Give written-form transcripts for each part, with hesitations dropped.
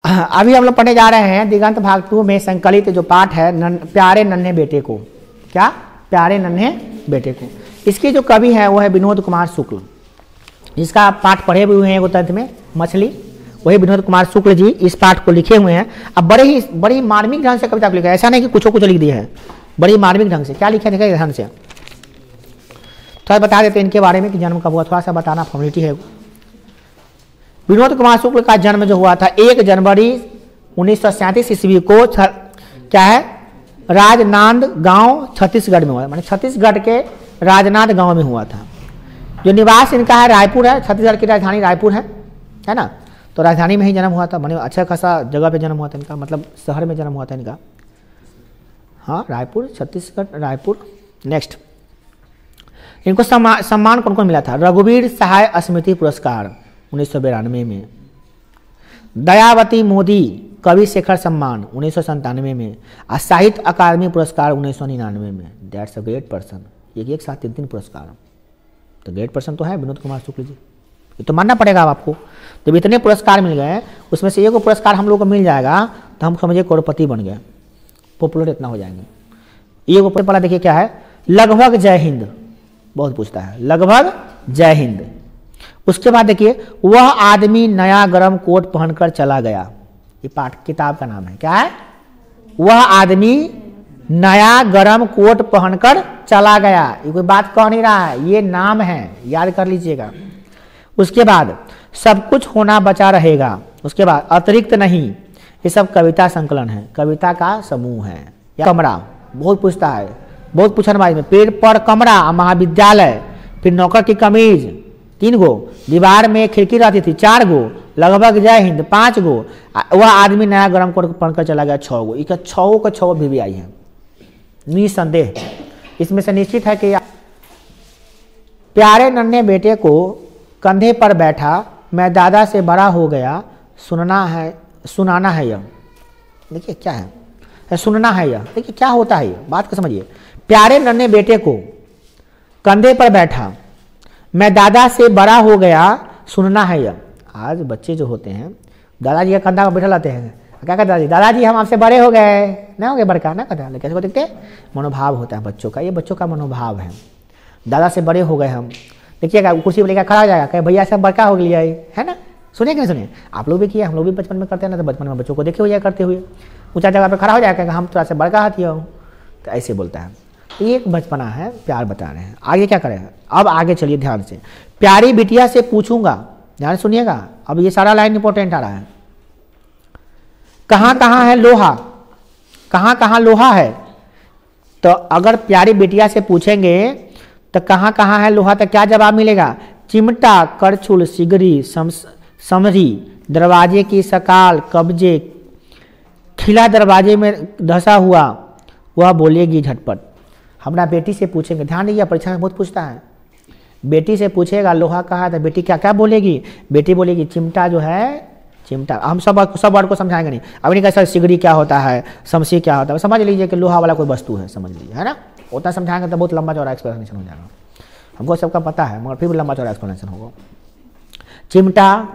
अभी हम लोग पढ़ने जा रहे हैं दिगंत भाग 2 में संकलित जो पाठ है प्यारे नन्हे बेटे को। क्या? प्यारे नन्हे बेटे को। इसके जो कवि हैं वो है विनोद कुमार शुक्ल, जिसका आप पाठ पढ़े हुए हैं तंत्र में मछली, वही विनोद कुमार शुक्ल जी इस पाठ को लिखे हुए हैं। अब बड़ी मार्मिक ढंग से कविता को लिखा है, ऐसा नहीं कि कुछ लिख दिया है, बड़ी मार्मिक ढंग से। क्या लिखा है ध्यान से, थोड़ा बता देते हैं इनके बारे में कि जन्म कब हुआ, थोड़ा सा बताना फॉर्मेलिटी है। विनोद कुमार शुक्ल का जन्म जो हुआ था 1 जनवरी 1937 ईस्वी को क्या है राजनांद गांव छत्तीसगढ़ में हुआ, माने छत्तीसगढ़ के राजनांद गांव में हुआ था। जो निवास इनका है रायपुर है, छत्तीसगढ़ की राजधानी रायपुर है ना। तो राजधानी में ही जन्म हुआ था, माने अच्छा खासा जगह पे जन्म हुआ था इनका, मतलब शहर में जन्म हुआ था इनका। हाँ, रायपुर, छत्तीसगढ़, रायपुर। नेक्स्ट, इनको सम्मान कौन कौन मिला था? रघुवीर सहाय स्मृति पुरस्कार 1992 में, दयावती मोदी कवि शेखर सम्मान 1997 में, और साहित्य अकादमी पुरस्कार 1999 में। That's a great person. एक साथ 3 पुरस्कार, तो ग्रेट पर्सन तो है विनोद कुमार शुक्ल जी, ये तो मानना पड़ेगा आपको। जब इतने पुरस्कार मिल गए, उसमें से एक पुरस्कार हम लोग को मिल जाएगा तो हम समझिए करोड़पति बन गए, पॉपुलर इतना हो जाएंगे। ये वो पहला देखिए क्या है, लगभग जय हिंद, बहुत पूछता है, लगभग जय हिंद। उसके बाद देखिए, वह आदमी नया गरम कोट पहनकर चला गया, ये पाठ किताब का नाम है। क्या है? वह आदमी नया गरम कोट पहनकर चला गया। ये कोई बात कह नहीं रहा है, ये नाम है, याद कर लीजिएगा। उसके बाद सब कुछ होना बचा रहेगा। उसके बाद अतिरिक्त नहीं, ये सब कविता संकलन है, कविता का समूह है। कमरा बहुत पूछता है, बहुत पूछनबाजी में। पेड़ पर कमरा महाविद्यालय, फिर नौकर की कमीज 3 गो, दीवार में खिड़की रहती थी 4 गो, लगभग जय हिंद 5 गो, वह आदमी नया गरम कोट पहनकर चला गया 6 गो। इसका 6 का 6 भी आई है निसंदेह। इसमें से निश्चित है कि प्यारे नन्हे बेटे को कंधे पर बैठा, मैं दादा से बड़ा हो गया, सुनाना है यह। देखिए क्या है, सुनना है यह। देखिए क्या होता है, ये बात को समझिए। प्यारे नन्हे बेटे को कंधे पर बैठा, मैं दादा से बड़ा हो गया, सुनना है यह। आज बच्चे जो होते हैं दादाजी का कंधा पर बैठा लाते हैं, क्या कहता है दादाजी हम आपसे बड़े हो गए, ना हो गए बड़का, ना कहता है। कैसे को देखते मनोभाव होता है बच्चों का, ये बच्चों का मनोभाव है। दादा से बड़े हो गए हम, देखिएगा कुर्सी पर लेकर खड़ा हो जाएगा, कहे भैया सब बड़का हो गया है ना। सुनिए कि नहीं सुनिए, आप लोग भी किए, हम लोग भी बचपन में करते हैं ना, तो बचपन में बच्चों को देखे हुए करते हुए ऊंचा जगह पे खड़ा हो जाएगा, हम थोड़ा सा बड़का हाथी हो, तो ऐसे बोलता है। तो ये एक बचपना है, प्यार बता रहे हैं। आगे क्या करें, अब आगे चलिए ध्यान से। प्यारी बिटिया से पूछूंगा, ध्यान सुनिएगा, अब ये सारा लाइन इंपॉर्टेंट आ रहा है। कहाँ कहाँ है लोहा, कहाँ कहाँ लोहा है, तो अगर प्यारी बिटिया से पूछेंगे तो कहाँ कहाँ है लोहा, तो क्या जवाब मिलेगा? चिमटा, करछुल, सिगरी, समरी, दरवाजे की सकाल, कब्जे, खिला दरवाजे में धंसा हुआ, वह बोलेगी झटपट। हमारा बेटी से पूछेंगे, ध्यान दीजिए परीक्षा में बहुत पूछता है। बेटी से पूछेगा लोहा कहाँ है, तो बेटी क्या क्या बोलेगी? बेटी बोलेगी चिमटा जो है, चिमटा। हम सब वर्ड को समझाएंगे नहीं, अब नहीं कैसा सिगरी क्या होता है, समसी क्या होता है, समझ लीजिए कि लोहा वाला कोई वस्तु है, समझ लीजिए, है ना। उतना समझाएंगे तो बहुत लंबा चौड़ा एक्सप्लेनेशन हो जाएगा, हमको सबका पता है, मगर फिर भी लंबा चौड़ा एक्सप्लेनेशन होगा। चिमटा,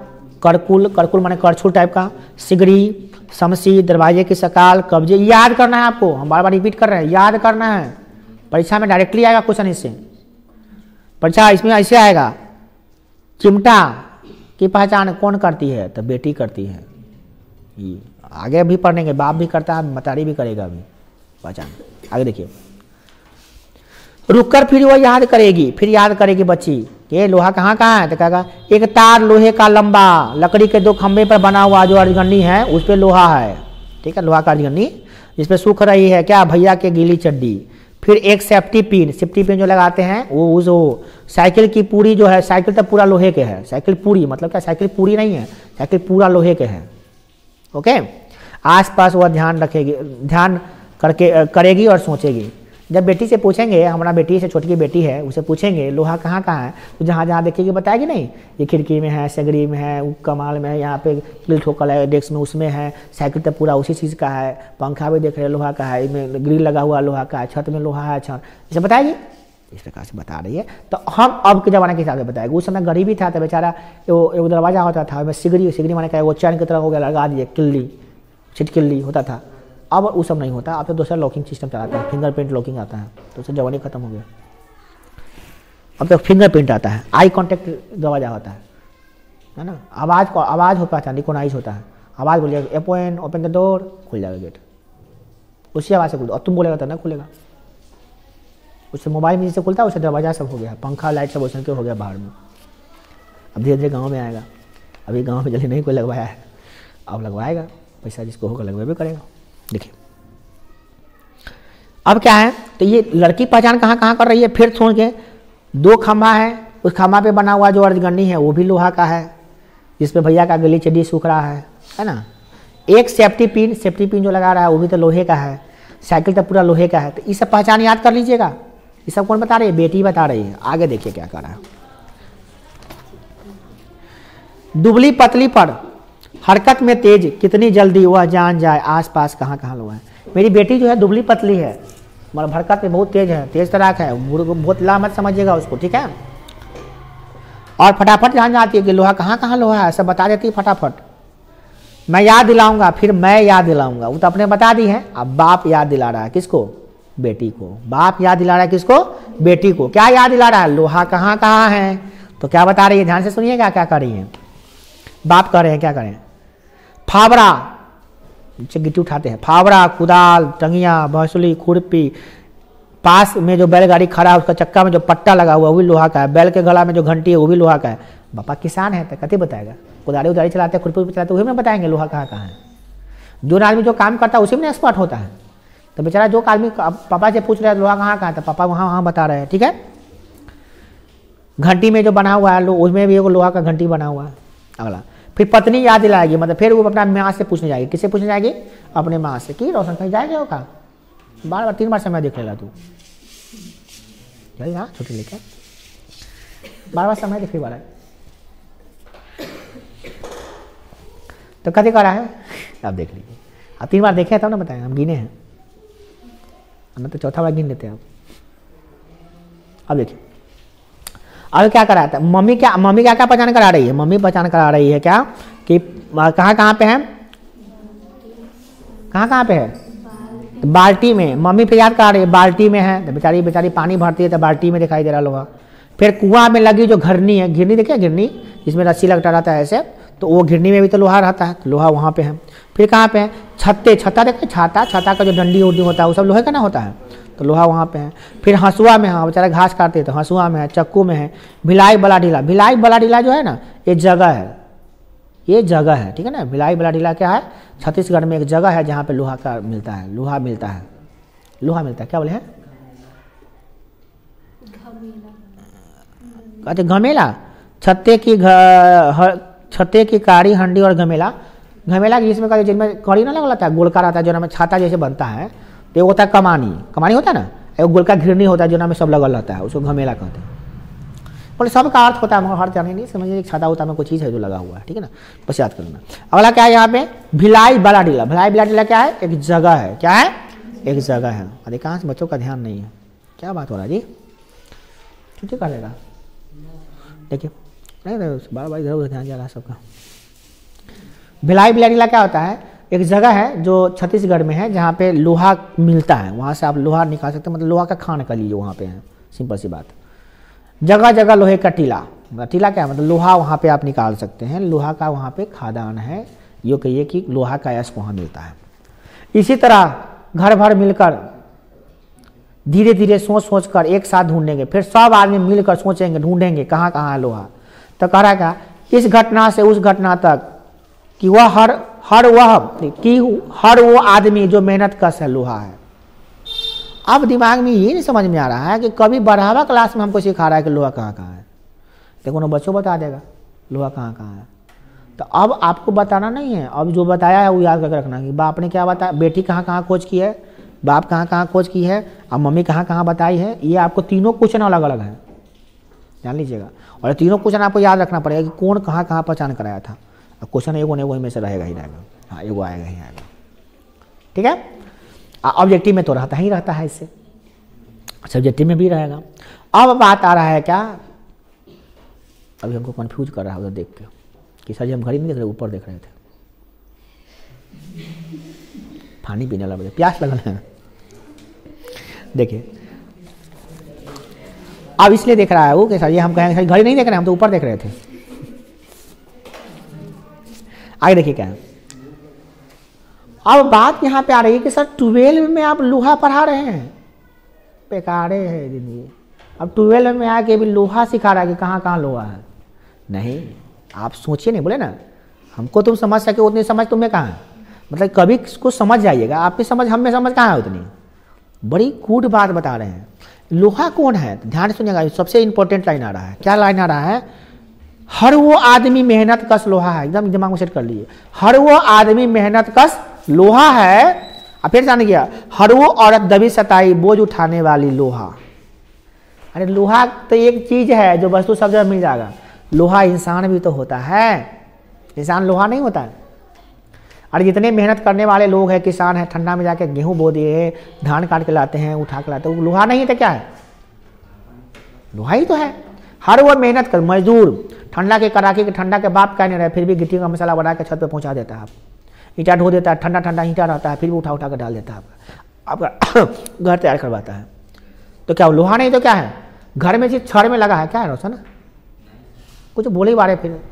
करकुल माने करछुल टाइप का, सिगरी, समसी, दरवाजे की सकाल, कब्जे, याद करना है आपको, हम बार बार रिपीट कर रहे हैं, याद करना है। परीक्षा में डायरेक्टली आएगा क्वेश्चन इससे, परीक्षा इसमें ऐसे आएगा, चिमटा की पहचान कौन करती है, तो बेटी करती है। ये आगे भी पढ़ेंगे, बाप भी करता है, मतारी भी करेगा अभी पहचान। आगे देखिए, रुककर फिर वो याद करेगी, फिर याद करेगी बच्ची कि लोहा कहाँ कहाँ है, तो कहेगा एक तार लोहे का लंबा, लकड़ी के 2 खंभे पर बना हुआ जो अरगन्नी है उस पर लोहा है, ठीक है, लोहा का अरगन्नी जिस पे सूख रही है क्या, भैया के गीली चड्डी। फिर एक सेफ्टी पिन जो लगाते हैं वो जो साइकिल की पूरी जो है, साइकिल तो पूरा लोहे के है, साइकिल पूरी मतलब क्या, साइकिल पूरी नहीं है, साइकिल पूरा लोहे के है। ओके, आसपास वह ध्यान रखेगी, ध्यान करके करेगी और सोचेगी। जब बेटी से पूछेंगे, हमारा बेटी से छोटी बेटी है, उसे पूछेंगे लोहा कहाँ कहाँ है, तो जहाँ जहाँ देखेगी बताएगी नहीं, ये खिड़की में है, सगरी में है, कमाल में है, यहाँ पे ग्रिल ठोकल है, डेस्क में उसमें है, साइकिल तो पूरा उसी चीज़ का है, पंखा भी देख रहे लोहा का है, इसमें ग्रिल लगा हुआ लोहा का है, छत में लोहा है, छत इसे बताएगी। इस प्रकार से बता रही है। तो हम अब के ज़माने के हिसाब से बताएंगे। उस समय गरीबी था तो बेचारा वो दरवाजा होता था, सिगरी माने क्या, वो चैन की तरह हो गया, लगा दिए, किल्ली छिटकिल्ली होता था। अब वो सब नहीं होता, अब तो दूसरा लॉकिंग सिस्टम चलाते हैं, फिंगरप्रिंट लॉकिंग आता है, तो उससे जवानी खत्म हो गया। अब तो फिंगरप्रिंट आता है, आई कांटेक्ट दरवाजा होता है ना, आवाज़ होता है, निकोनाइज होता है, आवाज़ बोलिएगा एपोन ओपन द डोर, खुल जाएगा गेट, उसी आवाज़ से खुल। और तुम बोलेगा तो ना खुलेगा। उससे मोबाइल में जिससे खुलता है उससे दरवाजा सब हो गया, पंखा लाइट सब उछल के हो गया बाहर में। अब धीरे धीरे गाँव में आएगा, अभी गाँव में जल्दी नहीं कोई लगवाया है, अब लगवाएगा, पैसा जिसको होगा लगवा भी करेगा। देखिए अब क्या है, तो ये लड़की पहचान कहाँ कहाँ कर रही है, फिर सुन के 2 खंभा है, उस खंभा पे बना हुआ जो अर्धगंडी है वो भी लोहा का है, जिसपे भैया का गली चड्डी सूख रहा है ना। एक सेफ्टी पिन जो लगा रहा है वो भी तो लोहे का है, साइकिल तो पूरा लोहे का है। तो ये सब पहचान याद कर लीजिएगा। ये सब कौन बता रही है, बेटी बता रही है। आगे देखिए क्या कर रहा है। दुबली पतली पर हरकत में तेज, कितनी जल्दी वह जान जाए आसपास कहाँ कहाँ लोग हैं। मेरी बेटी जो है दुबली पतली है, मतलब हरकत में बहुत तेज है, तेज तराक है, बहुत ला मत समझिएगा उसको, ठीक है। और फटाफट जान जाती है कि लोहा कहाँ कहाँ लोहा है, सब बता देती है फटाफट। मैं याद दिलाऊंगा, फिर मैं याद दिलाऊंगा, वो तो अपने बता दी है। अब बाप याद दिला रहा है किसको, बेटी को। बाप याद दिला रहा है किसको, बेटी को। क्या याद दिला रहा है, लोहा कहाँ कहाँ है। तो क्या बता रही है, ध्यान से सुनिएगा क्या कर रही है। बाप कह रहे हैं क्या करें, फावड़ा, गिट्टी उठाते हैं, फावड़ा, कुदाल, टंगिया, भसुली, खुरपी, पास में जो बैलगाड़ी खड़ा है उसका चक्का में जो पट्टा लगा हुआ वो भी लोहा का है, बैल के गला में जो घंटी है वो भी लोहा का है। पापा किसान है तो कति बताएगा, कुदारी उदारी चलाते हैं, खुरपी चलाते हैं, वही में बताएंगे लोहा कहाँ कहाँ है। जो आदमी जो काम करता है उसी में एक्सपर्ट होता है। तो बेचारा जो आदमी पापा से पूछ रहे हैं लोहा कहाँ कहाँ है, तो पापा वहाँ वहाँ बता रहे हैं, ठीक है। घंटी में जो बना हुआ है उसमें भी एक लोहा का घंटी बना हुआ है। अगला फिर पत्नी याद दिलाएगी, मतलब फिर वो अपना माँ से पूछने जाएगी। किससे पूछने जाएगी, अपने माँ से, कि रोशन कहीं जाएगा होगा, बार बार 3 बार समय देख लेगा तू, चल ना छुट्टी लेकर, बार बार समय देख बार। तो कभी करा है, आप देख लीजिए। आप 3 बार देखे तब ना बताएं, हम गिने हैं, हम तो 4था बार गिन देते हैं। अब देखिए अब क्या करा था, मम्मी क्या क्या पहचान करा रही है, मम्मी पहचान करा रही है क्या कि कहाँ कहाँ पे है, कहाँ कहाँ पे है, तो बाल्टी में। मम्मी पे याद करा रही है, बाल्टी में है, तो बेचारी पानी भरती है तो बाल्टी में दिखाई दे रहा लोहा। फिर कुआं में लगी जो घिरनी है, घिरनी देखिए, घिरनी जिसमें रस्सी लगता रहता है ऐसे, तो वो घिरनी में भी तो लोहा रहता है, तो लोहा वहाँ पे है। फिर कहाँ पे है, छत्ता देखिए, छाता का जो डंडी उंडी होता है वो सब लोहे का ना होता है, तो लोहा वहाँ पे है। फिर हंसुआ में, हाँ बेचारा घास काटते हैं तो हंसुआ में है, चक्कू में है। भिलाई बलाढीला जो है ना, ये जगह है, ठीक है ना। भिलाई बलाढीला क्या है, छत्तीसगढ़ में एक जगह है जहाँ पे लोहा का मिलता है, लोहा मिलता है, क्या बोले हैं, कहते घमेला, छत्ते की कारी, हंडी और घमेला की जिसमें कहते जिनमें कड़ी ना लगता है, गोलका रहता है, जो नाम छाता जैसे बनता है, तो एक होता है कमानी होता है ना, एक गोलका घिरनी होता है जो नाम में सब लगल रहता है, उसको घमेला कहते हैं। बोले सबका अर्थ होता है मगर हर जाने नहीं समझिए, एक छाता होता है में कोई चीज़ है जो लगा हुआ है, ठीक है ना, बस याद करना। अगला क्या है यहाँ पे, भिलाई बलाढीला क्या है, एक जगह है, क्या है, एक जगह है। अधिकांश बच्चों का ध्यान नहीं है, क्या बात हो रहा है जी, छुट्टी कर लेगा, देखिए नहीं बार इधर उधर ध्यान जा रहा है सबका। भिलाई बलाढीला क्या होता है, एक जगह है जो छत्तीसगढ़ में है जहाँ पे लोहा मिलता है, वहाँ से आप लोहा निकाल सकते हैं, मतलब लोहा का खान का लीजिए वहाँ पे है, सिंपल सी बात। जगह जगह लोहे का टीला क्या है, मतलब लोहा वहाँ पे आप निकाल सकते हैं, लोहा का वहाँ पे खादान है, ये कहिए कि लोहा का यश वहाँ मिलता है। इसी तरह घर भर मिलकर धीरे धीरे सोच कर एक साथ ढूंढेंगे, फिर सब आदमी मिलकर सोचेंगे, ढूंढेंगे कहाँ कहाँ है लोहा। तो कह रहा क्या, इस घटना से उस घटना तक कि वह हर वो आदमी जो मेहनत कश है लोहा है। अब दिमाग में ये नहीं समझ में आ रहा है कि कभी 12वां क्लास में हमको सिखा रहा है कि लोहा कहाँ कहाँ है, देखो ना बच्चों बता देगा लोहा कहाँ कहाँ है। तो अब आपको बताना नहीं है, अब जो बताया है वो याद करके रखना कि बाप ने क्या बताया, बेटी कहाँ कहाँ खोज की है, बाप कहाँ कहाँ खोज की है, अब मम्मी कहाँ कहाँ बताई है। ये आपको तीनों क्वेश्चन अलग अलग है, जान लीजिएगा। और तीनों क्वेश्चन आपको याद रखना पड़ेगा कि कौन कहाँ कहाँ पहचान कराया था। क्वेश्चन एगो नहीं, वही में से रहेगा ही रहेगा, हाँ एगो आएगा ही आएगा, ठीक है। ऑब्जेक्टिव में तो रहता ही रहता है, इससे सब्जेक्टिव में भी रहेगा। अब बात आ रहा है क्या, अभी हमको कंफ्यूज कर रहा है उधर देख के कि सर जी हम घड़ी नहीं देख रहे, ऊपर देख रहे थे। पानी पीने लगा, प्यास लगा है। देखिए अब इसलिए देख रहा है वो कि सर ये हम कहेंगे सर घड़ी नहीं देख रहे, हम तो ऊपर देख रहे थे। आगे देखिए क्या है, अब बात यहाँ पे आ रही है कि सर 12 में आप लोहा पढ़ा रहे हैं, बेकारे है जिंदगी। अब 12 में आके भी लोहा सिखा रहा है कि कहाँ कहाँ लोहा है। नहीं, आप सोचिए, नहीं बोले ना हमको तुम समझ सके उतनी समझ तुम्हें कहाँ है, मतलब कभी कुछ समझ जाइएगा, आपकी समझ हम में समझ कहाँ है उतनी। बड़ी कूट बात बता रहे हैं। लोहा कौन है, ध्यान सुनिएगा, सबसे इंपॉर्टेंट लाइन आ रहा है। क्या लाइन आ रहा है, हर वो आदमी मेहनत कश लोहा है, एकदम दिमाग में सेट कर लिए, हर वो आदमी मेहनत कश लोहा है। अब फिर जान गया, हर वो औरत दबी सताई बोझ उठाने वाली लोहा। अरे लोहा तो एक चीज है जो वस्तु सब जगह मिल जाएगा, लोहा इंसान भी तो होता है, इंसान लोहा नहीं होता है। अरे जितने मेहनत करने वाले लोग हैं, किसान हैं, ठंडा में जाके गेहूं बो दिए, धान काट के लाते हैं, उठा के लाते हैं, वो लोहा नहीं है तो क्या है, लोहा ही तो है। हर वो मेहनत कर मजदूर, ठंडा के कड़ाके के ठंडा के बाप कहने रहे, फिर भी गिट्टी का मसाला बना के छत पे पहुंचा देता है। आप ईंटा ढो देता है, ठंडा ठंडा ईंटा रहता है, फिर भी उठा उठा कर डाल देता है, आपका घर तैयार करवाता है। तो क्या वो लोहा नहीं तो क्या है, घर में चीज छड़ में लगा है, क्या है रोशन, कुछ बोले ही बारे फिर।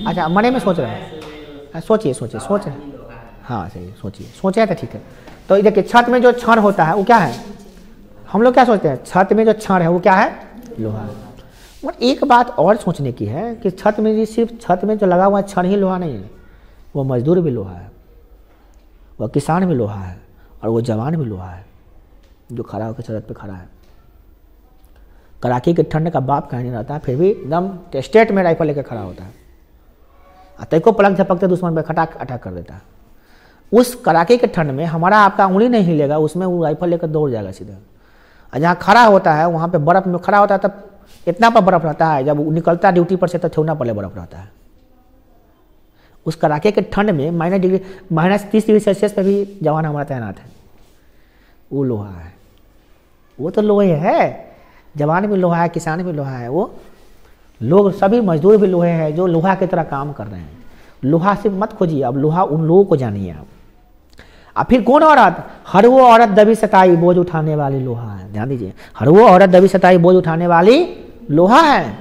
अच्छा मने में सोच रहे हैं, सोचिए सोचिए सोच रहे हैं, हाँ सही सोचिए, सोचे तो ठीक है। तो देखिए छत में जो छड़ होता है वो क्या है, हम लोग क्या सोचते हैं, छत में जो छड़ है वो क्या है, लोहा। और एक बात और सोचने की है कि छत में जी सिर्फ छत में जो लगा हुआ छड़ ही लोहा नहीं है, वो मजदूर भी लोहा है, वह किसान भी लोहा है, और वो जवान भी लोहा है जो खड़ा होकर छत पे खड़ा है। कड़ाके के ठंड का बाप कहने रहता है, फिर भी एकदम स्टेट में राइफल लेकर खड़ा होता है, तैको पलक झपकते दुश्मन पे खटाक अटैक कर देता है। उस कड़ाके के ठंड में हमारा आपका उंगली नहीं हिलेगा, उसमें वो राइफल लेकर दौड़ जाएगा सीधे। और जहाँ खड़ा होता है वहाँ पे बर्फ में खड़ा होता है, तब इतना पर बर्फ रहता है, जब निकलता है ड्यूटी पर से तो ठेवना पड़े बर्फ रहता है। उस कड़ाके के ठंड में -30 डिग्री सेल्सियस पे भी जवान हमारा तैनात है, वो लोहा है, वो तो लोहे है, जवान भी लोहा है, किसान भी लोहा है, वो लोग सभी मजदूर भी लोहे हैं जो लोहा की तरह काम कर रहे हैं। लोहा सिर्फ मत खोजिए, अब लोहा उन लोगों को जानिए आप। अब फिर कौन औरत, हर वो औरत दबी सताई बोझ उठाने वाली लोहा है। ध्यान दीजिए, हर वो औरत दबी सताई बोझ उठाने वाली लोहा है।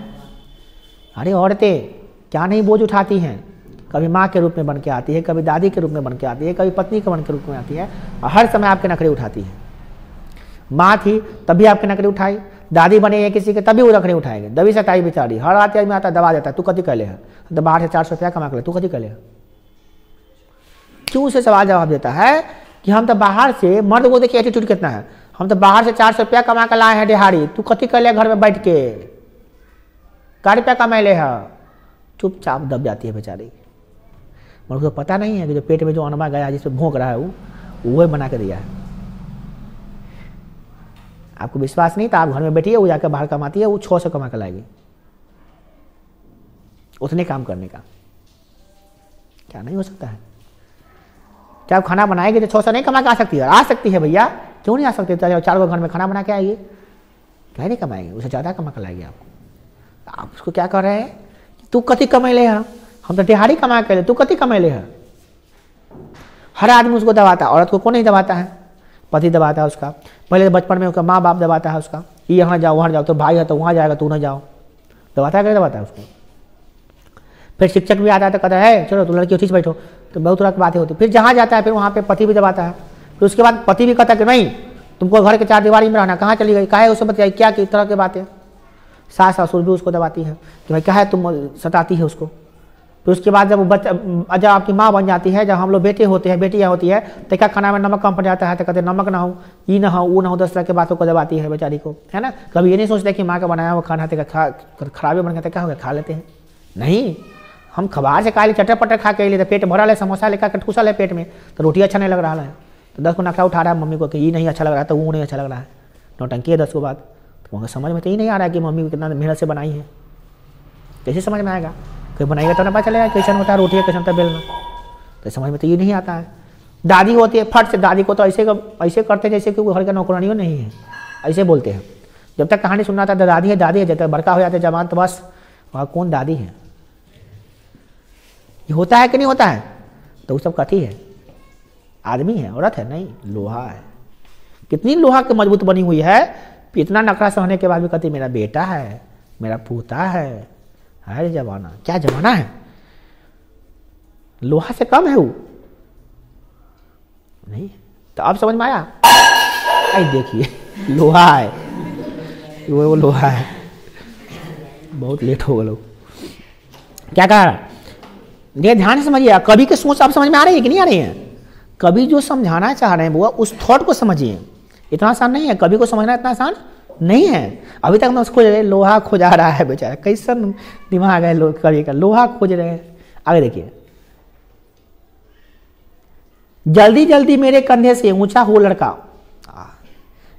अरे औरतें क्या नहीं बोझ उठाती हैं, कभी माँ के रूप में बन के आती है, कभी दादी के रूप में बन के आती है, कभी पत्नी के बन के रूप में आती है, और हर समय आपके नखरे उठाती है। माँ थी तभी आपके नखरे उठाई, दादी बने है किसी के तभी वो नखरे उठाएंगे। दबी सताई बेचारी, हर आते में आता दबा देता, तू कति कर ले है, तो बाहर से 400 रुपया कमा कर ले, तू कति कर ले। क्यों उसे सवाल जवाब देता है कि हम तो बाहर से, मर्द को देखिए एटीट्यूड कितना है, हम तो बाहर से 400 रुपया कमा कर लाए हैं दिहाड़ी, तू कति कर ले घर में बैठ के, का रुपया कमा ले है, चुपचाप दब जाती है बेचारी। मगर उसको पता नहीं है कि जो पेट में जो अनमा गया जिसपे भोंक रहा है वो बना के दिया है। आपको विश्वास नहीं तो आप घर में बैठिए, वो जाकर बाहर कमाती है, वो 600 कमा कर लाएगी, उतने काम करने का। क्या नहीं हो सकता है, क्या आप खाना बनाएंगे तो 600 नहीं कमा के आ सकती है? आ सकती है भैया, क्यों नहीं आ सकती? तो 4 घर में खाना बना के आएगी, क्या नहीं कमाएंगे, उसे ज़्यादा कमा कर लाएगी आपको। आप उसको क्या कर रहे हैं, तू कति कमा ले, हम तो दिहाड़ी कमा के ले, तू कति कमा ले। हर आदमी उसको दबाता है, औरत को कौन नहीं दबाता है, पति दबाता है उसका। पहले बचपन में उसका माँ बाप दबाता है उसका, ये यहाँ जाओ वहाँ जाओ, तो भाई है तो वहाँ जाएगा, तू ना जाओ, दबाता है, क्या दबाता है उसको। फिर शिक्षक भी आता है तो कहता है चलो तुम लड़की ठीक से बैठो, तो बहुत तरह की बातें होती। फिर जहाँ जाता है फिर वहाँ पे पति भी दबाता है, फिर उसके बाद पति भी कहता है कि नहीं तुमको घर के 4 दीवारी में रहना, कहाँ चली गई, काहे उसे बताइए क्या किस तरह की बातें। सास ससुर भी उसको दबाती है कि भाई क्या है तुम सताती है उसको। फिर उसके बाद जब आपकी माँ बन जाती है, जब हम लोग बेटे होते हैं, बेटियाँ होती है, तो क्या खाना में नमक कम पड़ जाता है, तो कहते नमक ना हो, ये ना हो, वो ना हो, 10 तरह की बातों को दबाती है बेचारी को, है ना। कभी ये नहीं सोचते कि माँ का बनाया वो खाना खराबी बन गया, क्या हो गया, खा लेते हैं। नहीं, हम खबार से खाली चटर पटर खा के लिए, पेट भरा ले, समोसा लेकर ठूसा ले पेट में, तो रोटी अच्छा नहीं लग रहा है, तो 10 को नखरा उठा रहा है मम्मी को कि ये नहीं अच्छा लग रहा है, तो वो नहीं अच्छा लग रहा है, नौटंकी है 10 को बाद। तो वहाँ समझ में तो ये नहीं आ रहा है कि मम्मी को कितना मेहनत से बनाई है, कैसे समझ में आएगा, कोई बनाएगा तो ना पता चलेगा कैसा होता है रोटी, कैसा होता है बेलना, तो समझ में तो ये नहीं आता है। दादी होती है, फट से दादी को तो ऐसे करते हैं जैसे कि वो घर का नौकरानियों नहीं है, ऐसे बोलते हैं। जब तक कहानी सुनना था दादी है दादी है, जब तक बड़का हो जाते जवान तो बस वहाँ कौन दादी है। ये होता है कि नहीं होता है? तो वो सब कथी है? आदमी है, औरत है नहीं, लोहा है। कितनी लोहा की मजबूत बनी हुई है, इतना नखरा सहने के बाद भी कहती मेरा बेटा है, मेरा पोता है। अरे जमाना क्या जमाना है, लोहा से कम है वो नहीं। तो अब समझ में आया? आई देखिए लोहा है, वो लोहा है। बहुत लेट हो गए लोग। क्या कह रहा? ये ध्यान से समझिए, कवि की सोच आप समझ में आ रही है कि नहीं आ रही है? कवि जो समझाना चाह रहे हैं वो उस थॉट को समझिए। इतना आसान नहीं है, कवि को समझना इतना आसान नहीं है। अभी तक मैं उसको लोहा खोजा रहा है बेचारा, कैसा दिमाग है कवि का, लोहा खोज रहे हैं। आगे देखिए, जल्दी जल्दी मेरे कंधे से ऊंचा हो लड़का।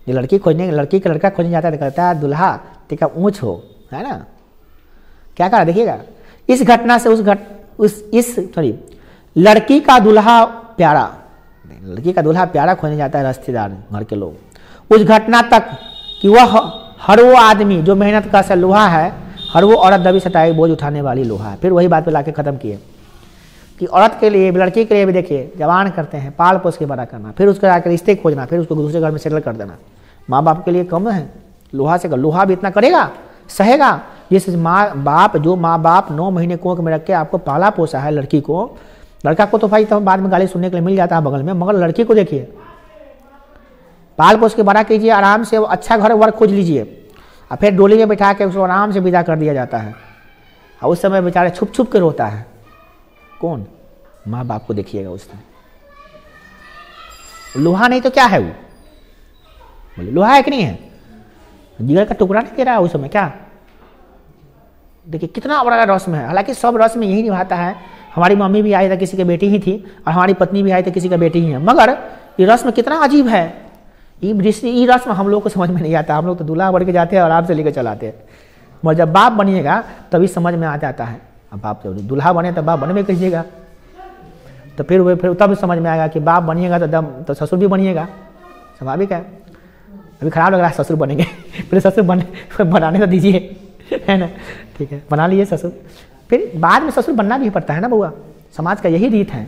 जो लड़की का लड़का खोजने जाता है तो कहता है दुल्हा टिका ऊंच हो, है ना। क्या कहा देखिएगा, इस घटना से लड़की का दूल्हा प्यारा खोजने जाता है रिश्तेदार घर के लोग। उस घटना तक कि वह हर वो आदमी जो मेहनत का सा लोहा है, हर वो औरत दबी सटाई बोझ उठाने वाली लोहा है। फिर वही बात पे लाके खत्म किए कि औरत के लिए लड़की के लिए भी देखिए जवान करते हैं, पाल पोस के बड़ा करना, फिर उसके आकर रिश्ते खोजना, फिर उसको दूसरे घर में सेटल कर देना। माँ बाप के लिए कम है लोहा से, लोहा भी इतना करेगा सहेगा। जिस माँ बाप 9 महीने कोख में रख के आपको पाला पोसा है लड़की को, लड़का को तो भाई तो बाद में गाली सुनने के लिए मिल जाता है बगल में, मगर लड़की को देखिए पाल पोस के बड़ा कीजिए, आराम से अच्छा घर वर खोज लीजिए, और फिर डोली में बिठा के उसको आराम से विदा कर दिया जाता है। और उस समय बेचारे छुप छुप के रोता है। कौन? माँ बाप को देखिएगा उस समय। लोहा नहीं तो क्या है वो? बोले लोहा है कि नहीं है? जिगर का टुकड़ा नहीं दे रहा है उस समय क्या? देखिए कितना बड़ा रस्म है। हालांकि सब रस्म यही निभाता है। हमारी मम्मी भी आई था किसी की बेटी ही थी, और हमारी पत्नी भी आई थी किसी का बेटी ही है, मगर ये रस्म कितना अजीब है। ये रस्म हम लोग को समझ में नहीं आता। हम लोग तो दूल्हा बढ़ के जाते हैं और आराम से लेकर चलाते हैं, मगर जब बाप बनिएगा तभी समझ में आ जाता है। अब बाप जब दूल्हा बने तो बाप बने में कीजिएगा, तो फिर तब समझ में आएगा कि बाप बनिएगा तो ससुर भी बनिएगा। स्वाभाविक है। अभी खराब लग रहा है ससुर बनेंगे फिर ससुर बनाने तो दीजिए, है ना। ठीक है, बना लिए ससुर, फिर बाद में ससुर बनना भी पड़ता है ना बउआ। समाज का यही रीत है।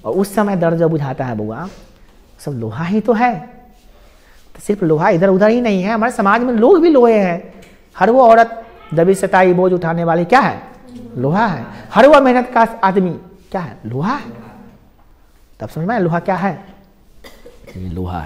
और उस समय दर्द जब बुझाता है बउआ, सब लोहा ही तो है। तो सिर्फ लोहा इधर उधर ही नहीं है, हमारे समाज में लोग भी लोहे हैं। हर वो औरत दबी सताई बोझ उठाने वाली क्या है? लोहा है। हर वो मेहनत का आदमी क्या है? लोहा है। तब समझ में लोहा क्या है? ये लोहा है।